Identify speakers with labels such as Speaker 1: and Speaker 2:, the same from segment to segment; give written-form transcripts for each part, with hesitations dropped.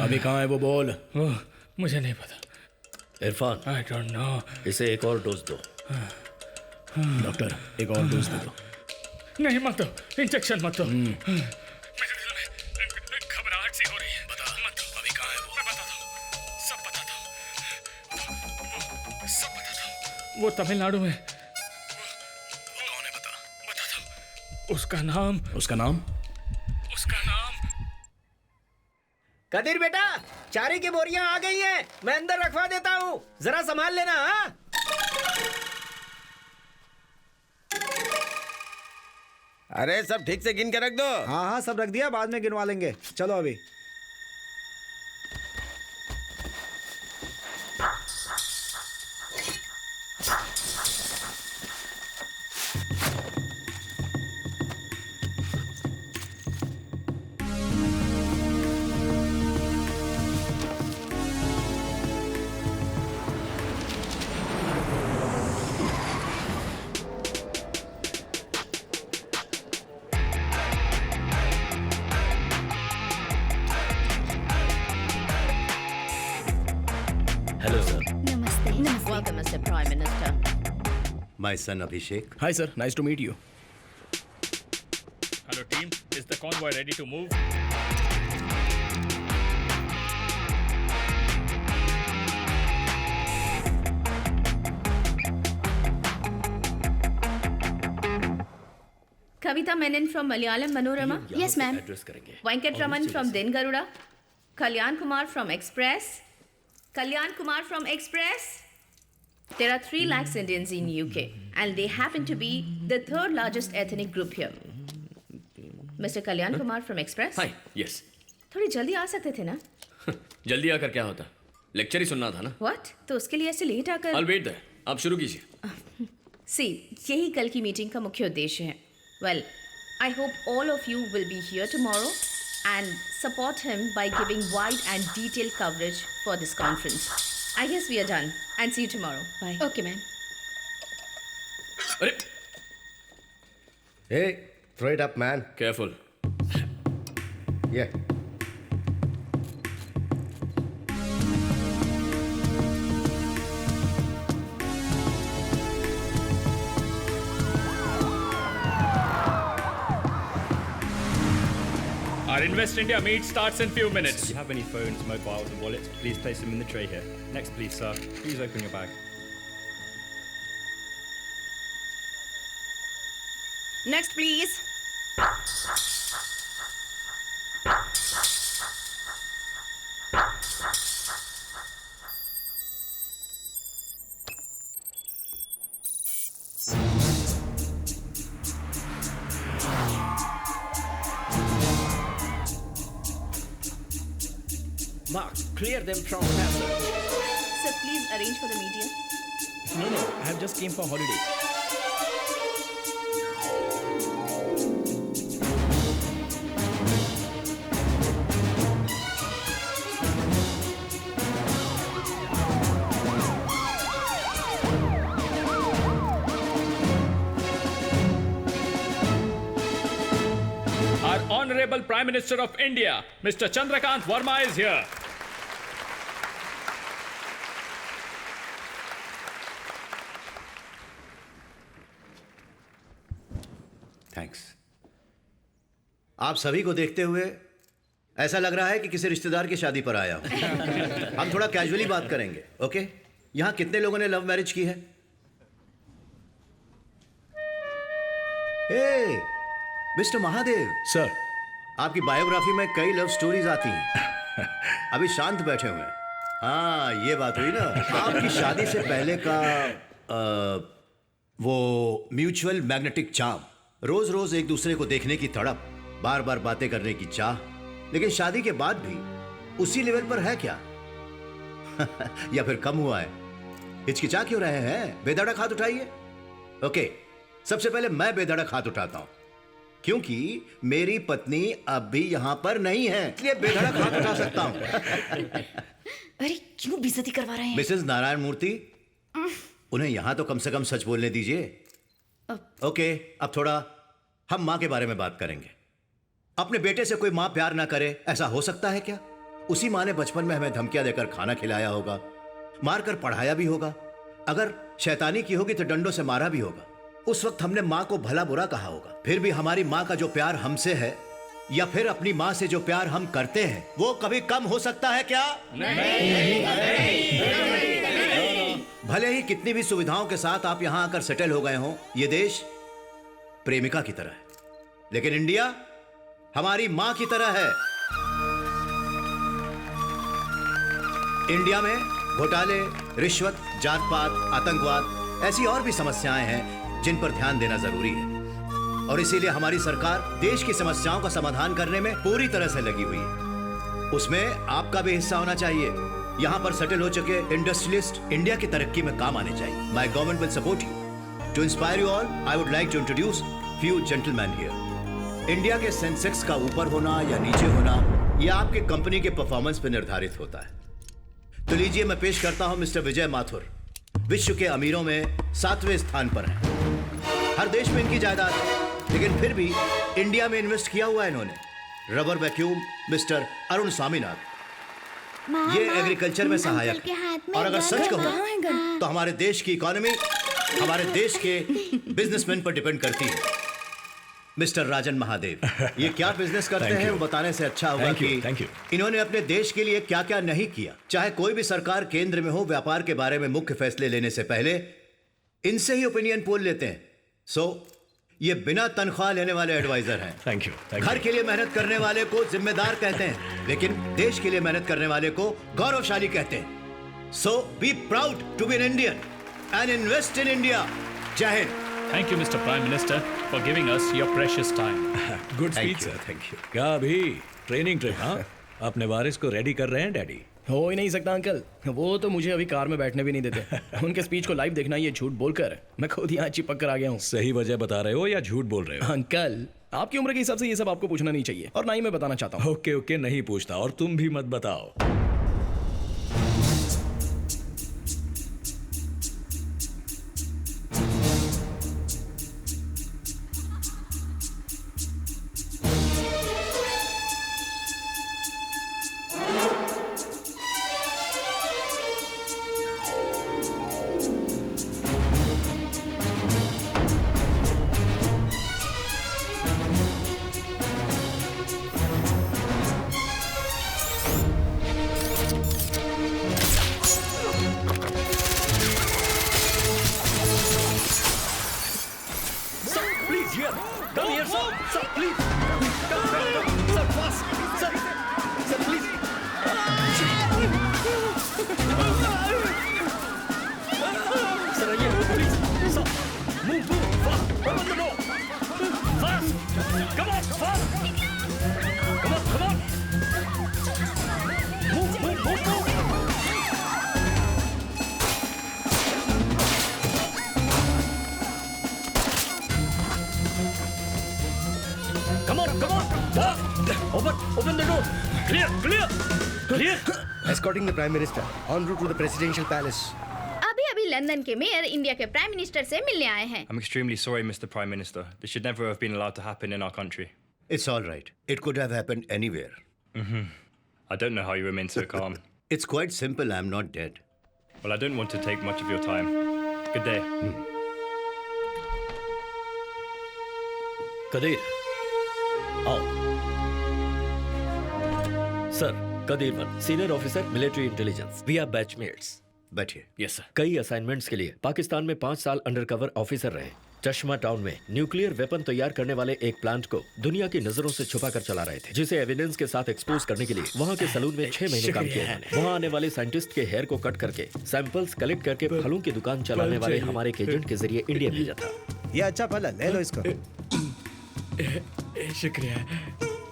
Speaker 1: अभी कहाँ है वो बोल।
Speaker 2: वो मुझे नहीं पता।
Speaker 1: Irfan,
Speaker 2: I don't know.
Speaker 1: इसे एक और डोज दो। डॉक्टर, एक और डोज दे दो।
Speaker 2: नहीं मत दो, इंजेक्शन मत दो। मेरे दिल में घबराहट सी हो रही है।
Speaker 1: बता,
Speaker 2: मत दो।
Speaker 1: अभी कहाँ है वो?
Speaker 2: मैं बताता हूँ, सब बताता हूँ, वो सब बताता हूँ। वो तमिलनाडु में।
Speaker 1: वो कौन है बता।
Speaker 2: बताता हूँ। उसका नाम
Speaker 3: कदीर बेटा, चारे की बोरियां आ गई हैं। मैं अंदर रखवा देता हूँ, जरा संभाल लेना। हाँ,
Speaker 4: अरे सब ठीक से गिन के रख दो।
Speaker 5: हाँ हाँ सब रख दिया, बाद में गिनवा लेंगे। चलो अभी।
Speaker 1: Hello sir.
Speaker 6: नमस्ते। नमस्ते।
Speaker 7: Welcome, Mr. Prime Minister.
Speaker 4: My son Abhishek.
Speaker 1: Hi sir, nice to meet you.
Speaker 2: Hello team, is the convoy ready to move?
Speaker 7: Kavita Menon from Malayalam Manorama.
Speaker 6: Yes, ma'am.
Speaker 1: Address करेंगे।
Speaker 7: Venkat Raman from Din Garuda. Kalyan Kumar from Express. Kalyan Kumar from Express. There are 3 lakhs Indians in UK and they happen to be the 3rd largest ethnic group here. Mr. Kalyan Kumar from Express.
Speaker 8: Hi, yes.
Speaker 7: थोड़ी जल्दी आ सकते थे ना?
Speaker 8: जल्दी आकर क्या होता? Lecture ही सुनना था ना।
Speaker 7: What? तो उसके लिए ऐसे लेट आकर?
Speaker 8: I'll wait there. आप शुरू कीजिए।
Speaker 7: See, यही कल की मीटिंग का मुख्य उद्देश्य है। Well, I hope all of you will be here tomorrow and support him by giving wide and detailed coverage for this conference. I guess we are done and see you tomorrow. Bye.
Speaker 6: Okay ma'am.
Speaker 8: अरे,
Speaker 4: Hey, throw it up, man.
Speaker 8: Careful.
Speaker 4: Yeah.
Speaker 2: Our Invest India meet starts in few minutes.
Speaker 9: If you have any phones, mobiles, and wallets, please place them in the tray here. Next, please, sir. Please open your bag.
Speaker 7: Next, please.
Speaker 3: Mark, clear them from hazard.
Speaker 7: Sir, please arrange for the media.
Speaker 1: No, I have just came for holiday.
Speaker 2: Our Honorable Prime Minister of India, Mr. Chandrakant Verma is here.
Speaker 4: Thanks. आप सभी को देखते हुए ऐसा लग रहा है कि किसी रिश्तेदार की शादी पर आया हूं। हम थोड़ा कैजुअली बात करेंगे, ओके? यहां कितने लोगों ने लव मैरिज की है? हे, मिस्टर महादेव
Speaker 1: सर,
Speaker 4: आपकी बायोग्राफी में कई लव स्टोरीज आती हैं। अभी शांत बैठे हुए हैं। हाँ, ये बात हुई ना। आपकी शादी से पहले का वो म्यूचुअल मैग्नेटिक चार्म, रोज रोज एक दूसरे को देखने की तड़प, बार बार बातें करने की चाह, लेकिन शादी के बाद भी उसी लेवल पर है क्या? या फिर कम हुआ है? हिचकिचा क्यों रहे हैं? बेधड़क हाथ उठाइए। ओके, सबसे पहले मैं बेधड़क हाथ उठाता हूं क्योंकि मेरी पत्नी अब भी यहां पर नहीं है, इसलिए बेधड़क हाथ उठा सकता हूं।
Speaker 6: अरे क्यों बेइज्जती करवा रहे हैं?
Speaker 4: मिसेस नारायण मूर्ति, उन्हें यहां तो कम से कम सच बोलने दीजिए। ओके, अब थोड़ा हम मां के बारे में बात करेंगे। अपने बेटे से कोई मां प्यार ना करे, ऐसा हो सकता है क्या? उसी माँ ने बचपन में हमें धमकियां देकर खाना खिलाया होगा, मारकर पढ़ाया भी होगा। अगर शैतानी की होगी तो डंडों से मारा भी होगा। उस वक्त हमने माँ को भला बुरा कहा होगा। फिर भी हमारी माँ का जो प्यार हमसे है या फिर अपनी माँ से जो प्यार हम करते हैं वो कभी कम हो सकता है क्या? भले ही कितनी भी सुविधाओं के साथ आप यहां आकर सेटल हो गए हों, ये देश प्रेमिका की तरह है, लेकिन इंडिया हमारी मां की तरह है। इंडिया में घोटाले, रिश्वत, जात पात, आतंकवाद ऐसी और भी समस्याएं हैं जिन पर ध्यान देना जरूरी है, और इसीलिए हमारी सरकार देश की समस्याओं का समाधान करने में पूरी तरह से लगी हुई है। उसमें आपका भी हिस्सा होना चाहिए। यहाँ पर सेटल हो चुके इंडस्ट्रियलिस्ट इंडिया की तरक्की में काम आने चाहिए। My government will support you. To inspire you all, I would like to introduce few gentleman here. India के सेंसेक्स का ऊपर होना या नीचे होना यह आपके कंपनी के परफॉर्मेंस पर निर्धारित होता है। तो लीजिए मैं पेश करता हूं मिस्टर विजय माथुर, विश्व के अमीरों में 7वें स्थान पर हैं। हर देश में इनकी जायदाद है, लेकिन फिर भी इंडिया में इन्वेस्ट किया हुआ है इन्होंने। Rubber vacuum mister Arun Swaminathan, ये एग्रीकल्चर में सहायक है। और अगर सच कहूं तो हमारे देश की इकोनॉमी हमारे देश के बिजनेसमैन पर डिपेंड करती है। मिस्टर राजन महादेव, ये क्या बिजनेस करते हैं वो बताने से अच्छा होगा कि इन्होंने अपने देश के लिए क्या क्या नहीं किया। चाहे कोई भी सरकार केंद्र में हो, व्यापार के बारे में मुख्य फैसले लेने से पहले इनसे ही ओपिनियन पोल लेते हैं। ये बिना तनख्वाह लेने वाले एडवाइजर हैं।
Speaker 1: Thank you.
Speaker 4: घर के लिए मेहनत करने वाले को जिम्मेदार कहते हैं, लेकिन देश के लिए मेहनत करने वाले को गौरवशाली कहते हैं। So be proud to be an Indian and invest in India. Jai Hind.
Speaker 2: Thank you, Mr. Prime Minister, for giving us your precious time.
Speaker 1: Good speech sir, thank you. क्या अभी ट्रेनिंग ट्रिप? हाँ, अपने वारिस को रेडी कर रहे हैं डैडी।
Speaker 10: हो ही नहीं सकता अंकल, वो तो मुझे अभी कार में बैठने भी नहीं देते। उनके स्पीच को लाइव देखना ये झूठ बोलकर मैं खुद यहाँ चिपक कर आ गया हूँ।
Speaker 1: सही वजह बता रहे हो या झूठ बोल रहे हो?
Speaker 10: अंकल, आपकी उम्र के हिसाब से ये सब आपको पूछना नहीं चाहिए, और ना ही मैं बताना चाहता हूँ।
Speaker 1: ओके ओके, नहीं पूछता, और तुम भी मत बताओ।
Speaker 5: Escorting the Prime Minister en route to the Presidential Palace.
Speaker 7: अभी लंदन के मेयर इंडिया के प्राइम मिनिस्टर से मिलने आए हैं।
Speaker 9: I'm extremely sorry, Mr. Prime Minister. This should never have been allowed to happen in our country.
Speaker 4: It's all right. It could have happened anywhere.
Speaker 9: I don't know how you remain so calm.
Speaker 4: It's quite simple. I'm not dead.
Speaker 9: Well, I don't want to take much of your time. Good day.
Speaker 11: Kadir, आओ। Sir, Kadir one, senior officer military intelligence. We are batchmates.
Speaker 4: बैठिए।
Speaker 11: Yes sir. कई assignments के लिए पाकिस्तान में 5 साल undercover officer रहे। चश्मा town में न्यूक्लियर वेपन तैयार करने वाले एक प्लांट को दुनिया की नजरों से छुपा कर चला रहे थे, जिसे एविडेंस के साथ एक्सपोज करने के लिए वहाँ के सलून में 6 महीने काम किया उन्होंने। वहाँ आने वाले साइंटिस्ट के हेयर को कट करके सैंपल्स कलेक्ट करके फलों की दुकान चलाने वाले हमारे एक एजेंट के जरिए इंडिया भेजा था।
Speaker 5: ये अच्छा फल है, ले लो इसको।
Speaker 10: शुक्रिया।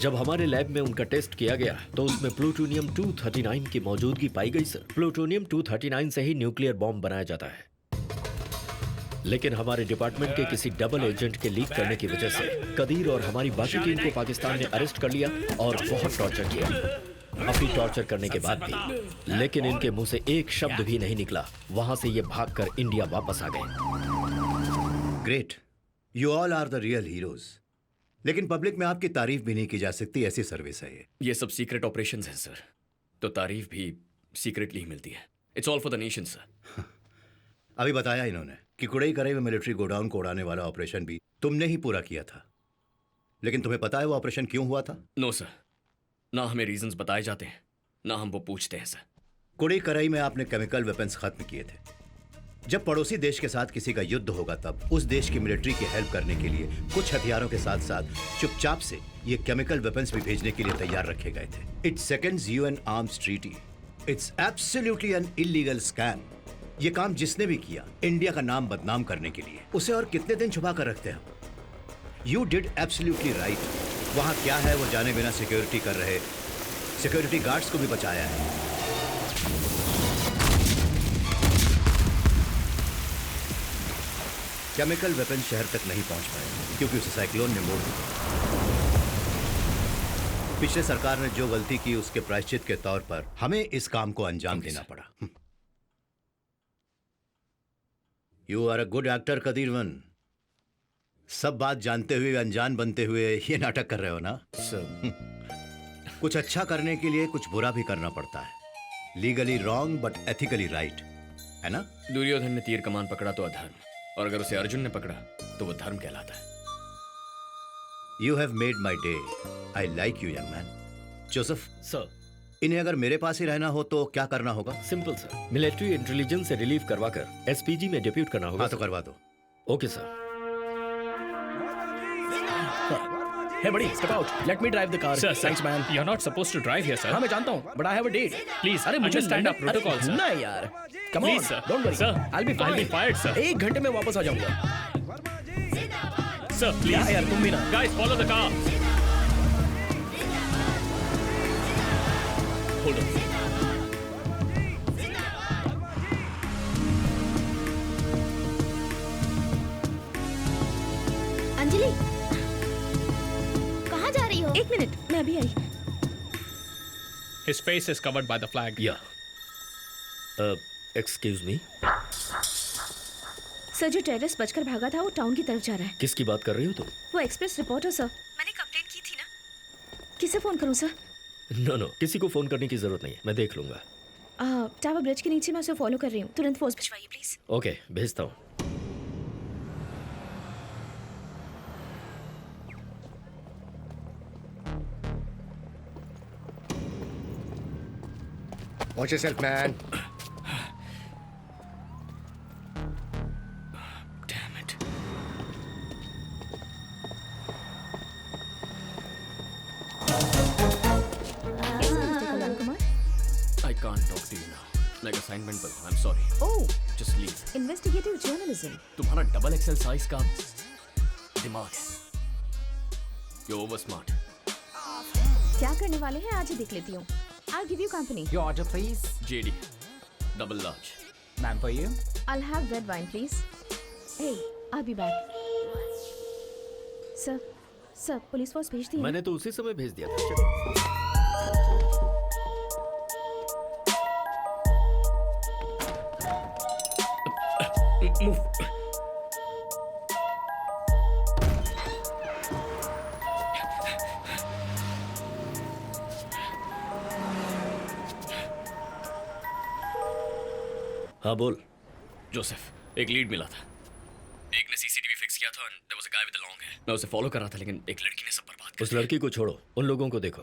Speaker 11: जब हमारे लैब में उनका टेस्ट किया गया तो उसमें प्लूटोनियम 239 की मौजूदगी पाई गई सर। प्लूटोनियम 239 से ही न्यूक्लियर बॉम्ब बनाया जाता है, लेकिन हमारे डिपार्टमेंट के किसी डबल एजेंट के लीक करने की वजह से कदीर और हमारी बाकी टीम को पाकिस्तान ने अरेस्ट कर लिया और बहुत टॉर्चर किया। काफी टॉर्चर करने के बाद भी लेकिन इनके मुंह से एक शब्द भी नहीं निकला। वहां से ये भागकर इंडिया वापस आ गए।
Speaker 4: Great, you all are the real heroes. लेकिन पब्लिक में आपकी तारीफ भी नहीं की जा सकती, ऐसी सर्विस है ये।
Speaker 8: सब सीक्रेट ऑपरेशंस हैं सर। तो तारीफ भी सीक्रेटली ही मिलती है। It's all for the nation sir.
Speaker 4: अभी बताया इन्होंने कि कुड़ई करई में मिलिट्री गोडाउन को उड़ाने वाला ऑपरेशन भी तुमने ही पूरा किया था, लेकिन तुम्हें पता है वो ऑपरेशन क्यों हुआ था?
Speaker 8: नो सर, ना हमें रीजंस बताए जाते हैं ना हम वो पूछते हैं सर।
Speaker 4: कुड़ई करई में आपने केमिकल वेपन्स खत्म किए थे। जब पड़ोसी देश के साथ किसी का युद्ध होगा तब उस देश की मिलिट्री की हेल्प करने के लिए कुछ हथियारों के साथ साथ चुपचाप से ये केमिकल वेपन्स भी भेजने के लिए तैयार रखे गए थे। It seconds UN arms treaty. It's absolutely an illegal scam. ये काम जिसने भी किया इंडिया का नाम बदनाम करने के लिए, उसे और कितने दिन छुपा कर रखते हैं? You did absolutely right. वहां क्या है वो जाने बिना सिक्योरिटी कर रहे सिक्योरिटी गार्ड्स को भी बचाया है। केमिकल वेपन शहर तक नहीं पहुंच पाए क्योंकि उसे साइक्लोन ने मोड़ दिया। पिछले सरकार ने जो गलती की उसके प्रायश्चित के तौर पर हमें इस काम को अंजाम देना पड़ा। You are a good actor कदीरवन। सब बात जानते हुए अनजान बनते हुए ये नाटक कर रहे हो ना
Speaker 8: सर?
Speaker 4: कुछ अच्छा करने के लिए कुछ बुरा भी करना पड़ता है। Legally wrong but ethically right, है ना?
Speaker 8: दुर्योधन ने तीर कमान पकड़ा तो अधर्म, और अगर उसे अर्जुन ने पकड़ा तो वो धर्म कहलाता है।
Speaker 4: You have made my day. I like you young man. Joseph
Speaker 11: sir,
Speaker 4: इन्हें अगर मेरे पास ही रहना हो तो क्या करना होगा?
Speaker 11: सिंपल सर, मिलिट्री इंटेलिजेंस से रिलीव करवाकर एसपीजी में डिप्यूट करना होगा।
Speaker 4: हाँ तो करवा दो।
Speaker 11: Okay sir.
Speaker 10: Hey buddy, step out. Let me drive the car.
Speaker 2: Sir,
Speaker 10: Thanks man.
Speaker 2: You're not supposed to drive here, sir.
Speaker 10: हाँ मैं जानता हूँ, but I have a date.
Speaker 2: Please,
Speaker 10: अरे मुझे
Speaker 2: understand our protocol, sir.
Speaker 10: ना यार. Come
Speaker 2: Please,
Speaker 10: on,
Speaker 2: sir.
Speaker 10: don't worry.
Speaker 2: Sir,
Speaker 10: I'll be fine.
Speaker 2: I'll be fired, sir.
Speaker 10: 1 घंटे में वापस आ जाऊंगा.
Speaker 2: Sir, please.
Speaker 10: क्या यार तुम भी ना.
Speaker 2: Guys, follow the car. Hold on.
Speaker 6: Anjali कहाँ जा रही हो?
Speaker 7: 1 मिनट, मैं अभी आई।
Speaker 2: His face is covered by the flag.
Speaker 11: या एक्सक्यूज मी,
Speaker 7: सर जो टेररिस्ट बचकर भागा था वो टाउन की तरफ जा रहा है।
Speaker 11: किसकी बात कर रही हो तुम?
Speaker 7: वो एक्सप्रेस रिपोर्टर सर। मैंने कंप्लेंट की थी ना। किसे फोन करूं सर?
Speaker 11: नो, किसी को फोन करने की जरूरत नहीं है, मैं देख लूंगा।
Speaker 7: टावर ब्रिज के नीचे मैं उसे फॉलो कर रही हूँ। तुरंत फोर्स भिजवाइए प्लीज।
Speaker 11: ओके, भेजता हूँ।
Speaker 5: Watch yourself, man.
Speaker 8: Damn it.
Speaker 7: Kalyan Kumar.
Speaker 8: I can't talk to you now. Like assignment पर, I'm sorry.
Speaker 7: Oh,
Speaker 8: Just leave.
Speaker 7: Investigative journalism.
Speaker 8: तुम्हारा डबल एक्सेल साइज का दिमाग है। You're over smart.
Speaker 7: क्या करने वाले हैं आज ही देख लेती हूँ। I'll give you company.
Speaker 3: Your order, please.
Speaker 8: JD. Double large.
Speaker 3: Ma'am, for you.
Speaker 7: I'll have red wine, please. Hey, I'll be back. Sir, police force भेज दी है।
Speaker 11: मैंने तो उसी समय भेज दिया था।
Speaker 8: Move.
Speaker 11: हाँ बोल।
Speaker 8: जोसेफ, एक लीड मिला था। एक ने सीसीटीवी फिक्स किया था and there was a guy with a long hair. मैं उसे फॉलो कर रहा था लेकिन एक लड़की ने सब बर्बाद कर
Speaker 11: उस लड़की को छोड़ो, उन लोगों को देखो।